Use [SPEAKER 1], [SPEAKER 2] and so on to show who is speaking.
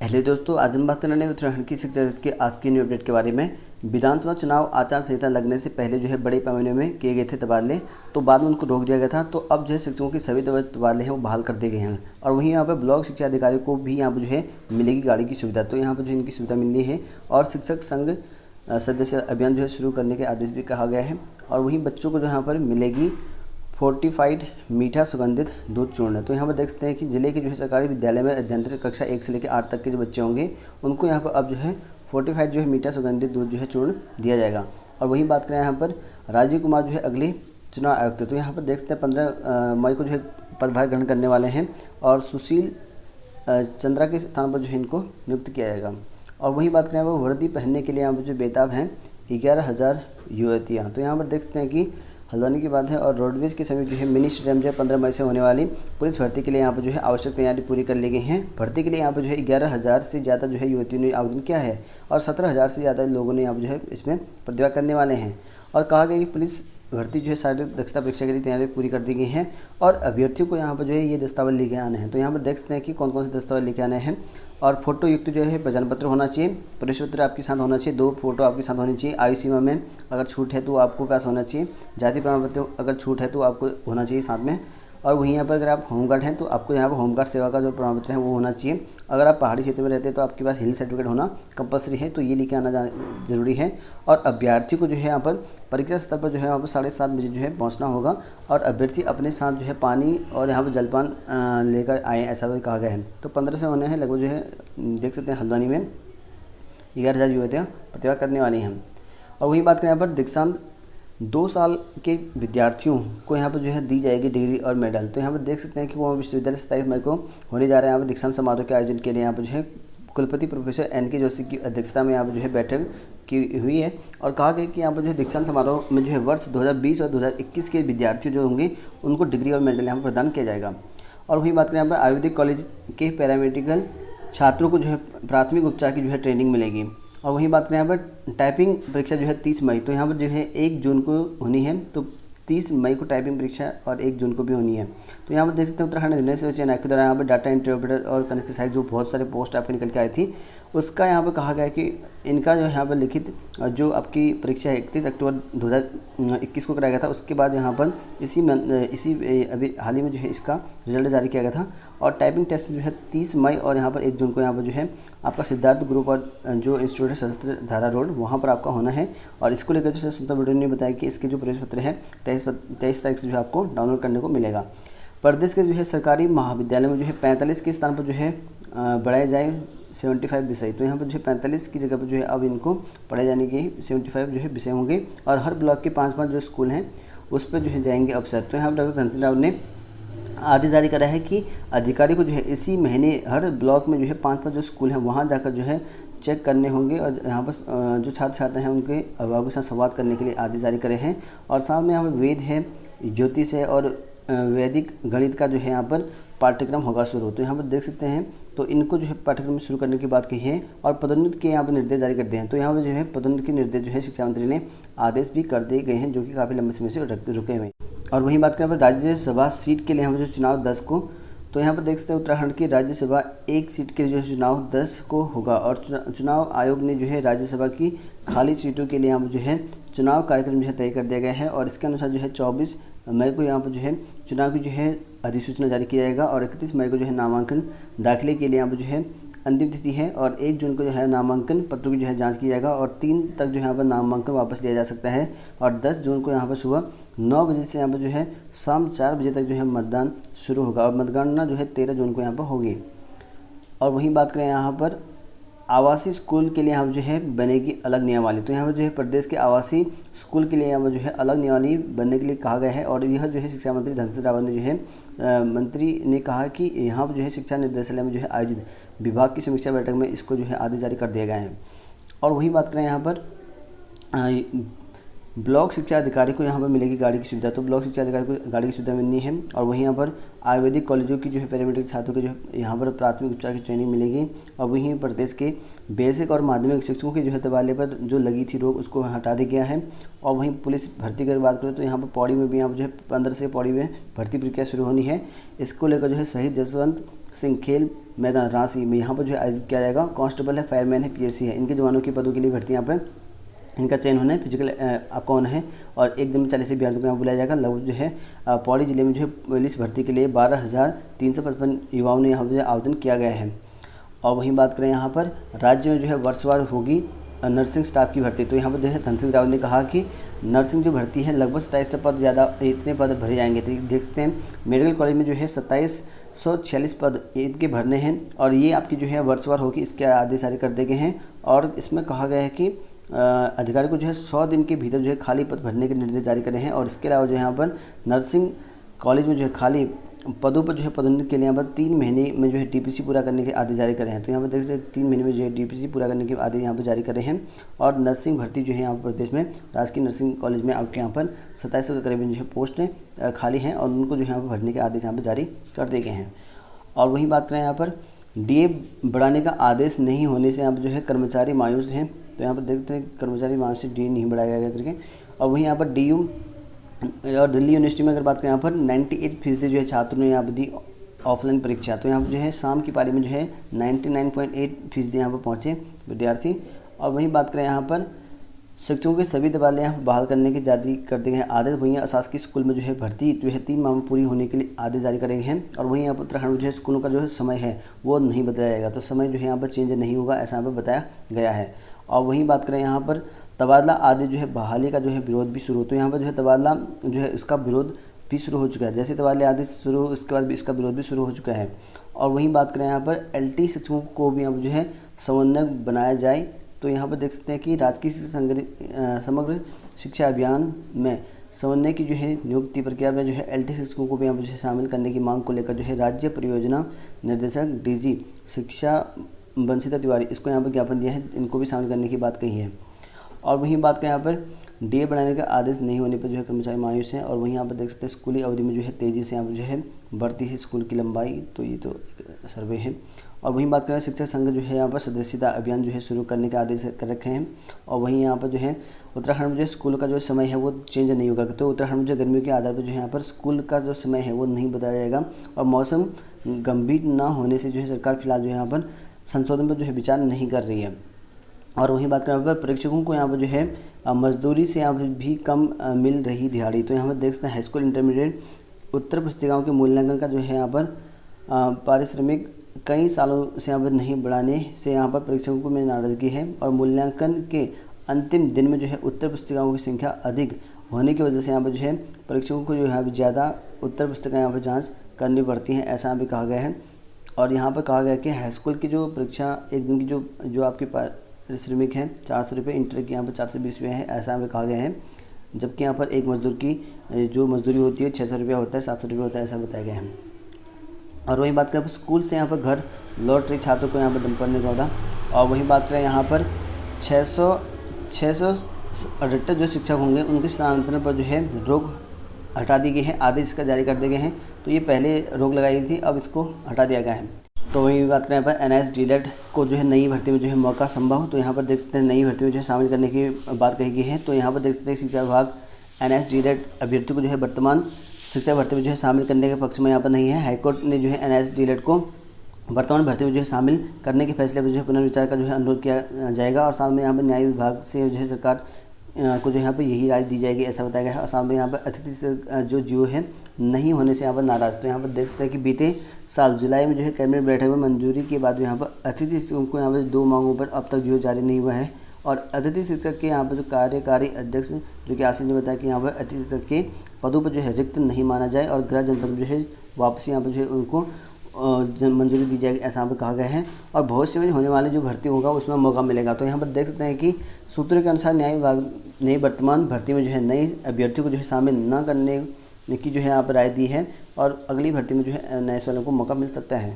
[SPEAKER 1] Hello दोस्तों, आज हम बात करने वाले हैं उत्तराखंड की शिक्षा जगत के आज की न्यू अपडेट के बारे में। विधानसभा चुनाव आचार संहिता लगने से पहले जो है बड़े पैमाने में किए गए थे तबादले, तो बाद में उनको रोक दिया गया था। तो अब जो है शिक्षकों के सभी तबादले हैं वो बहाल कर दिए गए हैं। और वहीं यहाँ पर ब्लॉक शिक्षा अधिकारी को भी यहाँ पर जो है मिलेगी गाड़ी की सुविधा, तो यहाँ पर जो इनकी सुविधा मिलनी है। और शिक्षक संघ सदस्य अभियान जो है शुरू करने के आदेश भी कहा गया है। और वहीं बच्चों को जो यहाँ पर मिलेगी फोर्टिफाइड मीठा सुगंधित दूध चूर्ण। तो यहाँ पर देख सकते हैं कि जिले के जो है सरकारी विद्यालय में अध्ययनरत कक्षा 1 से लेकर 8 तक के जो बच्चे होंगे उनको यहाँ पर अब जो है फोर्टिफाइड जो है मीठा सुगंधित दूध जो है चूर्ण दिया जाएगा। और वहीं बात करें यहाँ पर राजीव कुमार जो है अगले चुनाव आयुक्त, तो यहाँ पर देख सकते हैं 15 मई को जो है पदभार ग्रहण करने वाले हैं। और सुशील चंद्रा के स्थान पर जो है इनको नियुक्त किया जाएगा। और वहीं बात करें यहाँ पर वर्दी पहनने के लिए यहाँ पर जो बेताब हैं 11,000 युवतियाँ। तो यहाँ पर देख सकते हैं कि हल्द्वानी की बात है। और रोडवेज के समीप जो है मिनी स्टेडियम जो है 15 मई से होने वाली पुलिस भर्ती के लिए यहाँ पर जो है आवश्यक तैयारी पूरी कर ली गई है। भर्ती के लिए यहाँ पर जो है 11,000 से ज़्यादा जो है युवतियों ने आवेदन किया है और 17,000 से ज़्यादा लोगों ने यहाँ पर जो है इसमें प्रतिभा करने वाले हैं। और कहा गया कि पुलिस भर्ती जो है शारीरिक दक्षता परीक्षा के लिए तैयारी पूरी कर दी गई है। और अभ्यर्थियों को यहाँ पर जो है ये दस्तावेज लेके आने हैं। तो यहाँ पर देख सकते हैं कि कौन कौन से दस्तावेज लेके आने हैं। और फोटो युक्त जो है पहचान पत्र होना चाहिए, प्रवेश पत्र आपके साथ होना चाहिए, 2 फोटो आपके साथ होनी चाहिए। आयु सीमा में अगर छूट है तो आपको पास होना चाहिए। जाति प्रमाण पत्र अगर छूट है तो आपको होना चाहिए साथ में। और वहीं यहाँ पर अगर आप होमगार्ड हैं तो आपको यहाँ पर होमगार्ड सेवा का जो प्रमाण पत्र है वो होना चाहिए। अगर आप पहाड़ी क्षेत्र में रहते हैं तो आपके पास हिल सर्टिफिकेट होना कंपलसरी है, तो ये लेके आना ज़रूरी है। और अभ्यर्थी को जो है यहाँ पर परीक्षा स्थल पर जो है यहाँ पर 7:30 बजे जो है पहुँचना होगा। और अभ्यर्थी अपने साथ जो है पानी और यहाँ पर जलपान लेकर आए, ऐसा भी कहा गया है। तो 15 से होने हैं लगभग जो है देख सकते हैं हल्द्वानी में 11,000 युवतियाँ प्रतिभा करने वाली हैं। और वही बात करें यहाँ पर दीक्षांत 2 साल के विद्यार्थियों को यहाँ पर जो है दी जाएगी डिग्री और मेडल। तो यहाँ पर देख सकते हैं कि वो विश्वविद्यालय 27 मई को होने जा रहा है। यहाँ पर दीक्षांत समारोह के आयोजन के लिए यहाँ पर जो है कुलपति प्रोफेसर NK जोशी की अध्यक्षता में यहाँ पर जो है बैठक की हुई है। और कहा गया कि यहाँ पर जो है दीक्षांत समारोह में जो है वर्ष 2020 और 2021 के विद्यार्थी जो होंगे उनको डिग्री और मेडल यहाँ पर प्रदान किया जाएगा। और वही बात करें यहाँ पर आयुर्वेदिक कॉलेज के पैरामेडिकल छात्रों को जो है प्राथमिक उपचार की जो है ट्रेनिंग मिलेगी। और वहीं बात करें यहाँ पर टाइपिंग परीक्षा जो है 30 मई, तो यहाँ पर जो है 1 जून को होनी है। तो 30 मई को टाइपिंग परीक्षा और 1 जून को भी होनी है। तो यहाँ पर देख सकते हैं उत्तराखंड निर्णय सेवा चयन आयोग के द्वारा यहाँ पर डाटा एंट्री ऑपरेटर और कनेक्ट सहायक जो बहुत सारे पोस्ट आपके निकल के आई थी, उसका यहाँ पर कहा गया कि इनका जो यहाँ पर लिखित जो आपकी परीक्षा है 31 अक्टूबर 2021 को कराया गया था। उसके बाद यहाँ पर इसी अभी हाल ही में जो है इसका रिजल्ट जारी किया गया था। और टाइपिंग टेस्ट जो है 30 मई और यहाँ पर 1 जून को यहाँ पर जो है आपका सिद्धार्थ ग्रुप और जो इंस्टीट्यूट है सशस्त्र धारा रोड वहाँ पर आपका होना है। और इसको लेकर जो है सुनीता वीडियो ने बताया कि इसके जो प्रवेश पत्र है 23 तारीख से जो है आपको डाउनलोड करने को मिलेगा। प्रदेश के जो है सरकारी महाविद्यालय में जो है 45 के स्थान पर जो है बढ़ाए जाए 75 विषय। तो यहाँ पर जो है 45 की जगह पर जो है अब इनको पढ़ाए जाने के 75 जो है विषय होंगे। और हर ब्लॉक के 5-5 जो स्कूल हैं उस पर जो है जाएंगे अफसर। तो यहाँ पर डॉक्टर धनसिंह राव ने आदेश जारी करा है कि अधिकारी को जो है इसी महीने हर ब्लॉक में जो है 5-5 जो स्कूल हैं वहाँ जाकर जो है चेक करने होंगे। और यहाँ पर जो छात्र छात्र हैं उनके अभिभावकों के साथ संवाद करने के लिए आदेश जारी करे हैं। और साथ में यहाँ पर वेद है, ज्योतिष है और वैदिक गणित का जो है यहाँ पर पाठ्यक्रम होगा शुरू। तो यहाँ पर देख सकते हैं तो इनको जो है पाठ्यक्रम शुरू करने की बात कही है। और पदोन्नति के यहाँ पर निर्देश जारी कर दिए हैं। तो यहाँ पर जो है पदोन्नति के निर्देश जो है शिक्षा मंत्री ने आदेश भी कर दिए गए हैं, जो कि काफ़ी लंबे समय से रुके हुए हैं। और वहीं बात करें राज्यसभा सीट के लिए यहाँ पर जो चुनाव 10 को, तो यहाँ पर देख सकते हैं उत्तराखंड की राज्यसभा 1 सीट के जो है चुनाव 10 को होगा। और चुनाव आयोग ने जो है राज्यसभा की खाली सीटों के लिए यहाँ पर जो है चुनाव कार्यक्रम जो है तय कर दिया गया है। और इसके अनुसार जो है 24 मई को यहाँ पर जो है चुनाव की जो है अधिसूचना जारी किया जाएगा। और 31 मई को जो है नामांकन दाखिले के लिए यहाँ पर जो है अंतिम तिथि है। और 1 जून को जो है नामांकन पत्रों की जो है जांच की जाएगा। और 3 तक जो है यहाँ पर नामांकन वापस लिया जा सकता है। और 10 जून को यहाँ पर सुबह 9 बजे से यहाँ पर जो है शाम 4 बजे तक जो है मतदान शुरू होगा। और मतगणना जो है 13 जून को यहाँ पर होगी। और वहीं बात करें यहाँ पर आवासीय स्कूल के लिए यहाँ पर जो है बनेगी अलग नियमावली। तो यहाँ पर जो है प्रदेश के आवासीय स्कूल के लिए यहाँ पर जो है अलग नियमावली बनने के लिए कहा गया है। और यह जो है शिक्षा मंत्री धनसिंह रावत ने जो है मंत्री ने कहा कि यहाँ पर जो है शिक्षा निर्देशालय में जो है आयोजित विभाग की समीक्षा बैठक में इसको जो है आदेश जारी कर दिए गए हैं। और वही बात करें यहाँ पर ब्लॉक शिक्षा अधिकारी को यहाँ पर मिलेगी गाड़ी की सुविधा। तो ब्लॉक शिक्षा अधिकारी को गाड़ी की सुविधा मिलनी है। और वहीं यहाँ पर आयुर्वेदिक कॉलेजों की जो है पैरामेडिकल छात्रों को जो है यहाँ पर प्राथमिक उपचार की ट्रेनिंग मिलेगी। और वहीं प्रदेश के बेसिक और माध्यमिक शिक्षकों की जो है तबादले पर जो लगी थी रोक उसको हटा दिया गया है। और वहीं पुलिस भर्ती की बात करें तो यहाँ पर पौड़ी में भी यहाँ पर जो है 15 से पौड़ी में भर्ती प्रक्रिया शुरू होनी है। इसको लेकर जो है शहीद जसवंत सिंह खेल मैदान रांची में यहाँ पर जो है आयोजित किया जाएगा। कांस्टेबल है, फायरमैन है, पीएससी है, इनके जवानों के पदों के लिए भर्ती यहाँ पर इनका चयन होना है। फिजिकल आपका होना है और एक दिन में 40 अभ्यर्थियों को यहाँ बुलाया जाएगा। लगभग जो है पौड़ी जिले में जो है पुलिस भर्ती के लिए 12,355 युवाओं ने यहाँ पर आवेदन किया गया है। और वहीं बात करें यहाँ पर राज्य में जो है वर्षवार होगी नर्सिंग स्टाफ की भर्ती। तो यहाँ पर जो है धन सिंह रावत ने कहा कि नर्सिंग जो भर्ती है लगभग 2700 पद ज़्यादा इतने पद भरे जाएंगे। तो देख सकते हैं मेडिकल कॉलेज में जो है 2746 पद इनके भरने हैं और ये आपकी जो है वर्षवार होगी, इसके आदेश जारी कर दिए गए हैं। और इसमें कहा गया है कि अधिकारी को जो है 100 दिन के भीतर जो है खाली पद भरने के निर्देश जारी करे हैं। और इसके अलावा जो है यहाँ पर नर्सिंग कॉलेज में जो है खाली पदों पर जो है पदोन्नति के लिए यहाँ पर 3 महीने में जो है डीपीसी पूरा करने के आदेश जारी करे हैं। तो यहाँ पर देख सकते हैं 3 महीने में जो है डीपीसी पूरा करने के आदेश यहाँ पर जारी करे हैं। और नर्सिंग भर्ती जो है यहाँ पर प्रदेश में राजकीय नर्सिंग कॉलेज में आपके यहाँ पर 2700 के करीब जो है पोस्टें खाली हैं और उनको जो है यहाँ पर भरने के आदेश यहाँ पर जारी कर दिए गए हैं। और वहीं बात करें यहाँ पर डीए बढ़ाने का आदेश नहीं होने से यहाँ पर जो है कर्मचारी मायूस हैं। तो यहाँ पर देखते हैं कर्मचारी मायूस से डीए नहीं बढ़ाया गया करके। और वहीं यहाँ पर डीयू और दिल्ली यूनिवर्सिटी में अगर बात करें यहाँ पर 98% जो है छात्रों ने यहाँ पर दी ऑफलाइन परीक्षा। तो यहाँ पर जो है शाम की पाली में जो है 99.8% यहाँ पर पहुँचे विद्यार्थी। और वहीं बात करें यहाँ पर शिक्षकों के सभी तबादले यहाँ बहाल करने के जारी कर दिए गए हैं आदेश। वहीं अशासकीय स्कूल में जो है भर्ती जो है 3 माह में पूरी होने के लिए आदेश जारी करे गए हैं। और वहीं यहाँ पर उत्तराखंड में जो है स्कूलों का जो है समय है वो नहीं बताया जाएगा। तो समय जो है यहाँ पर चेंज नहीं होगा, ऐसा यहाँ पर बताया गया है। और वहीं बात करें यहाँ पर तबादला आदि जो है बहाली का जो है विरोध भी शुरू। तो यहाँ पर जो है तबादला जो है इसका विरोध भी शुरू हो चुका है। जैसे तबादले आदेश शुरू इसके बाद भी इसका विरोध भी शुरू हो चुका है। और वहीं बात करें यहाँ पर एलटी शिक्षकों को भी यहाँ पर जो है समन्वयक बनाया जाए। तो यहाँ पर देख सकते हैं कि राजकीय समग्र शिक्षा अभियान में समन्वय की जो है नियुक्ति प्रक्रिया में जो है एलटी शिक्षकों को भी यहाँ पर जो है शामिल करने की मांग को लेकर जो है राज्य परियोजना निर्देशक डीजी शिक्षा बंसीधर तिवारी इसको यहाँ पर ज्ञापन दिया है, इनको भी शामिल करने की बात कही है। और वहीं बात करें यहाँ पर डीए बढ़ाने का आदेश नहीं होने पर जो है कर्मचारी मायूस हैं। और वहीं यहाँ पर देख सकते हैं स्कूली अवधि में जो है तेज़ी से यहाँ पर जो है बढ़ती है स्कूल की लंबाई। तो ये तो एक सर्वे है। और वहीं बात करें शिक्षक संघ जो है यहाँ पर सदस्यता अभियान जो है शुरू करने के आदेश कर रखे हैं। और वहीं यहाँ पर जो है उत्तराखंड में जो स्कूल का जो समय है वो चेंज नहीं होगा। तो उत्तराखंड में जो गर्मियों के आधार पर जो है यहाँ पर स्कूल का जो समय है वो नहीं बताया जाएगा। और मौसम गंभीर ना होने से जो है सरकार फिलहाल जो है यहाँ पर संशोधन पर जो है विचार नहीं कर रही है। और वहीं बात करें यहाँ पर परीक्षकों को यहाँ पर जो है मजदूरी से यहाँ पर भी कम मिल रही दिहाड़ी। तो यहाँ पर देख सकते हैं हाई स्कूल इंटरमीडिएट उत्तर पुस्तिकाओं के मूल्यांकन का जो है यहाँ पर पारिश्रमिक कई सालों से यहाँ पर नहीं बढ़ाने से यहाँ पर परीक्षकों में नाराज़गी है। और मूल्यांकन के अंतिम दिन में जो है उत्तर पुस्तिकाओं की संख्या अधिक होने की वजह से यहाँ पर जो है परीक्षकों को जो है ज़्यादा उत्तर पुस्तिका यहाँ पर जाँच करनी पड़ती है, ऐसा भी कहा गया है। और यहाँ पर कहा गया कि हाई स्कूल की जो परीक्षा एक दिन की जो आपकी पारिश्रमिक है 400 रुपये, इंटर की यहाँ पर 420 रुपये है, ऐसा हमें कहा गया है। जबकि यहाँ पर एक मजदूर की जो मजदूरी होती है 600 रुपया होता है, 700 रुपये होता है, ऐसा बताया गया है। और वहीं बात करें स्कूल से यहाँ पर घर लौट रहे छात्रों को यहाँ पर दम पड़ने का होता। और वहीं बात करें यहाँ पर 668 जो शिक्षक होंगे उनके स्थानांतरण पर जो है रोक हटा दी गई है, आदेश इसका जारी कर दिए गए हैं। तो ये पहले रोक लगाई गई थी, अब इसको हटा दिया गया है। तो वहीं बात करें यहाँ पर एनआईएस डीएलएड को जो है नई भर्ती में जो है मौका संभव। तो यहाँ पर देख सकते हैं नई भर्ती में जो है शामिल करने की बात कही गई है। तो यहाँ पर देख सकते हैं शिक्षा विभाग एनआईएस डीएलएड अभ्यर्थी को जो है वर्तमान शिक्षा भर्ती में जो है शामिल करने के पक्ष में यहाँ पर नहीं है। हाईकोर्ट ने जो है एनआईएस डीएलएड को वर्तमान भर्ती में जो है शामिल करने के फैसले पर जो है पुनर्विचार का जो है अनुरोध किया जाएगा। और साथ में यहाँ पर न्याय विभाग से जो है सरकार को जो यहाँ पर यही राय दी जाएगी, ऐसा बताया गया है। और साथ में यहाँ पर अतिथि जो जियो है नहीं होने से यहाँ पर नाराज़। तो यहाँ पर देख सकते हैं कि बीते साल जुलाई में जो है कैबिनेट बैठक में मंजूरी के बाद यहाँ पर अतिथि शिक्षकों को यहाँ पर 2 मांगों पर अब तक जियो जारी नहीं हुआ है। और अतिथि शिक्षक के यहाँ पर जो कार्यकारी अध्यक्ष जो कि आशीष ने बताया कि यहाँ पर अतिथि शिक्षक के पदों पर जो है रिक्त नहीं माना जाए और गृह जनपद जो है वापसी यहाँ पर जो है उनको मंजूरी दी जाएगी, ऐसा यहाँ पर कहा गया है। और भविष्य में होने वाले जो भर्ती होगा उसमें मौका मिलेगा। तो यहाँ पर देख सकते हैं कि सूत्रों के अनुसार न्याय विभाग ने वर्तमान भर्ती में जो है नए अभ्यर्थियों को जो है शामिल न करने की जो है यहाँ पर राय दी है और अगली भर्ती में जो है नए वालों को मौका मिल सकता है।